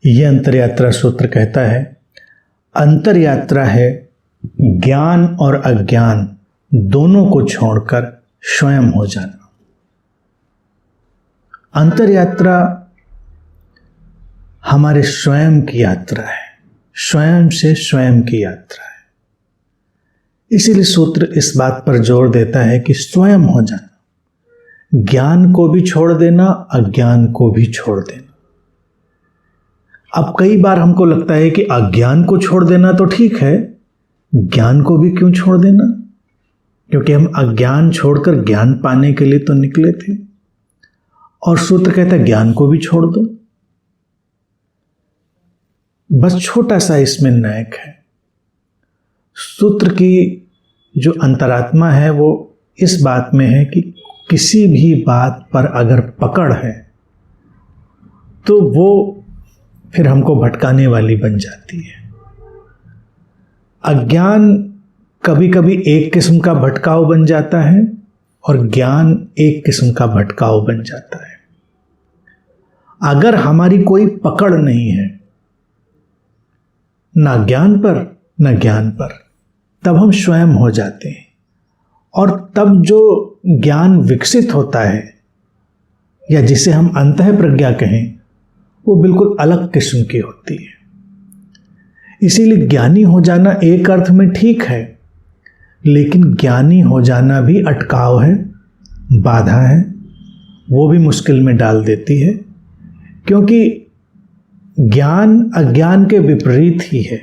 यह अंतरयात्रा सूत्र कहता है, अंतरयात्रा है ज्ञान और अज्ञान दोनों को छोड़कर स्वयं हो जाना। अंतरयात्रा हमारे स्वयं की यात्रा है, स्वयं से स्वयं की यात्रा है। इसीलिए सूत्र इस बात पर जोर देता है कि स्वयं हो जाना, ज्ञान को भी छोड़ देना, अज्ञान को भी छोड़ देना। अब कई बार हमको लगता है कि अज्ञान को छोड़ देना तो ठीक है, ज्ञान को भी क्यों छोड़ देना? क्योंकि हम अज्ञान छोड़कर ज्ञान पाने के लिए तो निकले थे। और सूत्र कहता है ज्ञान को भी छोड़ दो। बस छोटा सा इसमें नायक है। सूत्र की जो अंतरात्मा है वो इस बात में है कि किसी भी बात पर अगर पकड़ है तो वो फिर हमको भटकाने वाली बन जाती है। अज्ञान कभी कभी एक किस्म का भटकाव बन जाता है और ज्ञान एक किस्म का भटकाव बन जाता है। अगर हमारी कोई पकड़ नहीं है, ना ज्ञान पर ना ज्ञान पर, तब हम स्वयं हो जाते हैं। और तब जो ज्ञान विकसित होता है या जिसे हम अंतः प्रज्ञा कहें, वो बिल्कुल अलग किस्म की होती है। इसीलिए ज्ञानी हो जाना एक अर्थ में ठीक है, लेकिन ज्ञानी हो जाना भी अटकाव है, बाधा है, वो भी मुश्किल में डाल देती है। क्योंकि ज्ञान अज्ञान के विपरीत ही है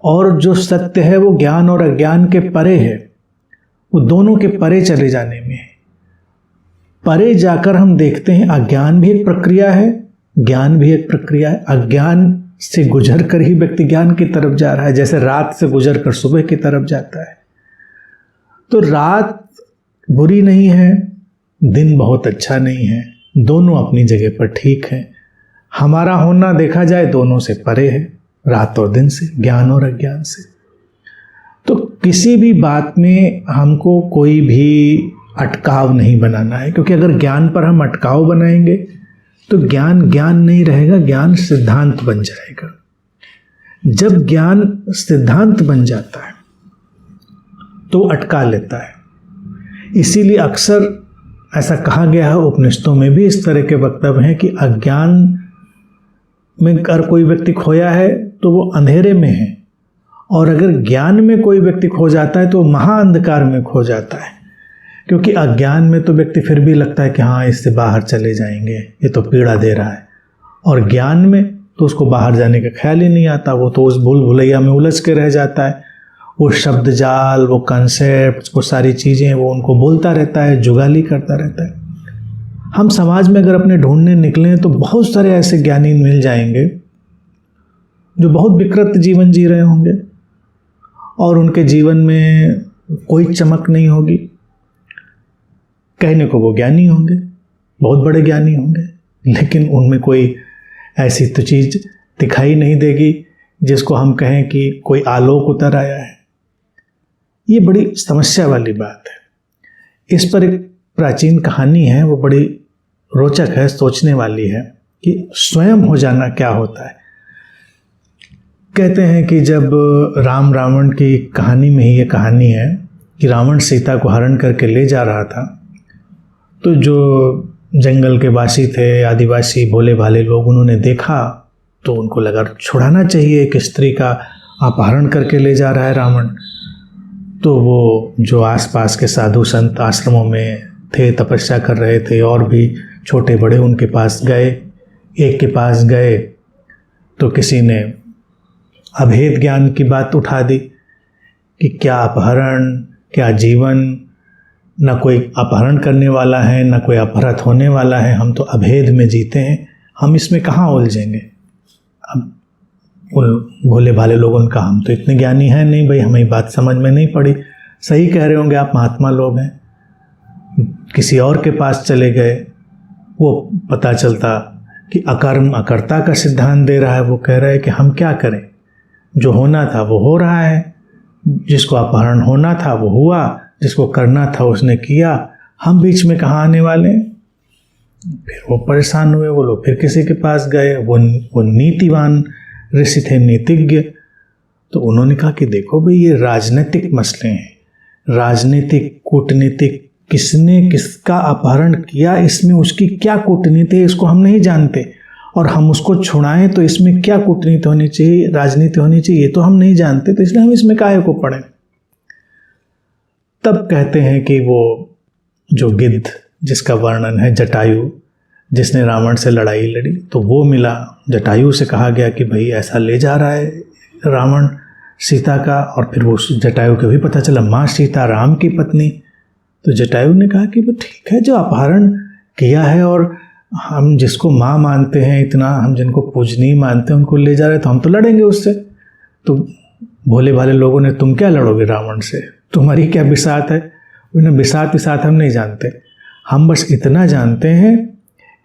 और जो सत्य है वो ज्ञान और अज्ञान के परे है। वो दोनों के परे चले जाने में है। परे जाकर हम देखते हैं अज्ञान भी एक प्रक्रिया है, ज्ञान भी एक प्रक्रिया है। अज्ञान से गुजर कर ही व्यक्ति ज्ञान की तरफ जा रहा है, जैसे रात से गुजर कर सुबह की तरफ जाता है। तो रात बुरी नहीं है, दिन बहुत अच्छा नहीं है, दोनों अपनी जगह पर ठीक है। हमारा होना देखा जाए दोनों से परे है, रात और दिन से, ज्ञान और अज्ञान से। तो किसी भी बात में हमको कोई भी अटकाव नहीं बनाना है, क्योंकि अगर ज्ञान पर हम अटकाव बनाएंगे तो ज्ञान ज्ञान नहीं रहेगा, ज्ञान सिद्धांत बन जाएगा। जब ज्ञान सिद्धांत बन जाता है तो अटका लेता है। इसीलिए अक्सर ऐसा कहा गया है, उपनिषदों में भी इस तरह के वक्तव्य हैं कि अज्ञान में अगर कोई व्यक्ति खोया है तो वो अंधेरे में है, और अगर ज्ञान में कोई व्यक्ति खो जाता है तो महाअंधकार में खो जाता है। क्योंकि अज्ञान में तो व्यक्ति फिर भी लगता है कि हाँ, इससे बाहर चले जाएंगे, ये तो पीड़ा दे रहा है, और ज्ञान में तो उसको बाहर जाने का ख्याल ही नहीं आता। वो तो उस भूल भुलैया में उलझ के रह जाता है। वो शब्द जाल, वो कंसेप्ट, वो सारी चीज़ें वो उनको बोलता रहता है, जुगाली करता रहता है। हम समाज में अगर अपने ढूंढने निकलें तो बहुत सारे ऐसे ज्ञानी मिल जाएंगे जो बहुत विकृत जीवन जी रहे होंगे और उनके जीवन में कोई चमक नहीं होगी। कहने को वो ज्ञानी होंगे, बहुत बड़े ज्ञानी होंगे, लेकिन उनमें कोई ऐसी तो चीज़ दिखाई नहीं देगी जिसको हम कहें कि कोई आलोक उतर आया है। ये बड़ी समस्या वाली बात है। इस पर एक प्राचीन कहानी है, वो बड़ी रोचक है, सोचने वाली है कि स्वयं हो जाना क्या होता है। कहते हैं कि जब राम रावण की कहानी में ही ये कहानी है कि रावण सीता को हरण करके ले जा रहा था, तो जो जंगल के वासी थे, आदिवासी भोले भाले लोग, उन्होंने देखा तो उनको लगा छुड़ाना चाहिए, एक स्त्री का अपहरण करके ले जा रहा है रावण। तो वो जो आसपास के साधु संत आश्रमों में थे, तपस्या कर रहे थे, और भी छोटे बड़े उनके पास गए। एक के पास गए तो किसी ने अभेद ज्ञान की बात उठा दी कि क्या अपहरण, क्या जीवन, न कोई अपहरण करने वाला है, न कोई अपहृत होने वाला है, हम तो अभेद में जीते हैं, हम इसमें कहाँ उलझेंगे। अब उन भोले भाले लोगों का, हम तो इतने ज्ञानी हैं नहीं भाई, हमें बात समझ में नहीं पड़ी। सही कह रहे होंगे आप, महात्मा लोग हैं। किसी और के पास चले गए, वो पता चलता कि अकर्म अकर्ता का सिद्धांत दे रहा है। वो कह रहा है कि हम क्या करें, जो होना था वो हो रहा है, जिसको अपहरण होना था वो हुआ, जिसको करना था उसने किया, हम बीच में कहाँ आने वाले हैं। फिर वो परेशान हुए, वो लोग फिर किसी के पास गए, वो नीतिवान ऋषि थे, नीतिज्ञ। तो उन्होंने कहा कि देखो भाई, ये राजनीतिक मसले हैं, राजनीतिक कूटनीतिक, किसने किसका अपहरण किया, इसमें उसकी क्या कूटनीति है, इसको हम नहीं जानते, और हम उसको छुड़ाएं तो इसमें क्या कूटनीति होनी चाहिए, राजनीति होनी चाहिए, ये तो हम नहीं जानते, तो इसलिए हम इसमें काहे को पड़े। तब कहते हैं कि वो जो गिद्ध जिसका वर्णन है, जटायु, जिसने रावण से लड़ाई लड़ी, तो वो मिला। जटायु से कहा गया कि भाई ऐसा ले जा रहा है रावण सीता का, और फिर वो जटायु को भी पता चला माँ सीता राम की पत्नी। तो जटायु ने कहा कि वो ठीक है, जो अपहरण किया है और हम जिसको माँ मानते हैं इतना, हम जिनको पूजनीय मानते हैं, उनको ले जा रहे, तो हम तो लड़ेंगे उससे। तो भोले भाले लोगों ने, तुम क्या लड़ोगे रावण से, तुम्हारी क्या बिसात है। उन्हें बिसात विसात हम नहीं जानते, हम बस इतना जानते हैं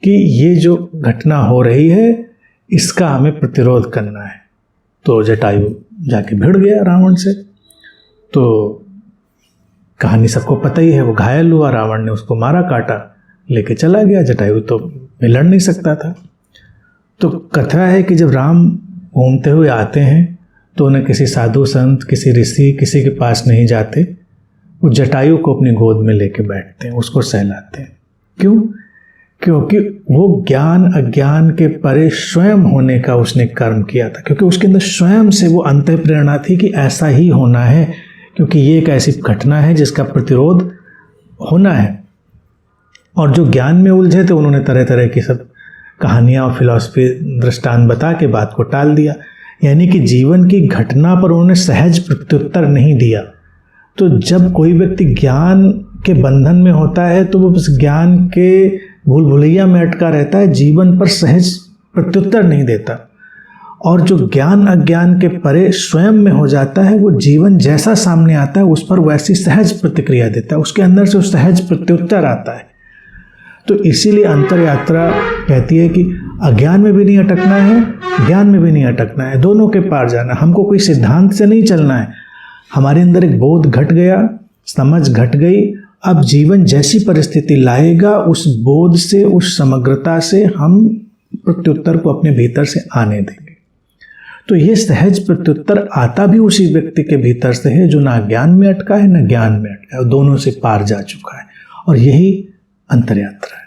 कि ये जो घटना हो रही है इसका हमें प्रतिरोध करना है। तो जटायु जाके भिड़ गया रावण से। तो कहानी सबको पता ही है, वो घायल हुआ, रावण ने उसको मारा काटा, लेके चला गया। जटायु तो लड़ नहीं सकता था। तो कथा है कि जब राम घूमते हुए आते हैं तो उन्हें किसी साधु संत, किसी ऋषि, किसी के पास नहीं जाते, वो जटायु को अपनी गोद में लेके बैठते हैं, उसको सहलाते हैं। क्यों? क्योंकि वो ज्ञान अज्ञान के परे स्वयं होने का उसने कर्म किया था, क्योंकि उसके अंदर स्वयं से वो अंतःप्रेरणा थी कि ऐसा ही होना है, क्योंकि ये एक ऐसी घटना है जिसका प्रतिरोध होना है। और जो ज्ञान में उलझे थे उन्होंने तरह तरह की सब कहानियाँ और फिलॉसफी दृष्टांत बता के बात को टाल दिया, यानी कि जीवन की घटना पर उन्होंने सहज प्रत्युत्तर नहीं दिया। तो जब कोई व्यक्ति ज्ञान के बंधन में होता है तो वो उस ज्ञान के भूल भुलैया में अटका रहता है, जीवन पर सहज प्रत्युत्तर नहीं देता। और जो ज्ञान अज्ञान के परे स्वयं में हो जाता है, वो जीवन जैसा सामने आता है उस पर वैसी सहज प्रतिक्रिया देता है, उसके अंदर से वो सहज प्रत्युत्तर आता है। तो इसीलिए अंतर यात्रा कहती है कि अज्ञान में भी नहीं अटकना है, ज्ञान में भी नहीं अटकना है, दोनों के पार जाना। हमको कोई सिद्धांत से नहीं चलना है, हमारे अंदर एक बोध घट गया, समझ घट गई, अब जीवन जैसी परिस्थिति लाएगा उस बोध से, उस समग्रता से हम प्रत्युत्तर को अपने भीतर से आने देंगे। तो ये सहज प्रत्युत्तर आता भी उसी व्यक्ति के भीतर से है जो ना ज्ञान में अटका है ना ज्ञान में अटका है, दोनों से पार जा चुका है। और यही अंतर यात्रा है।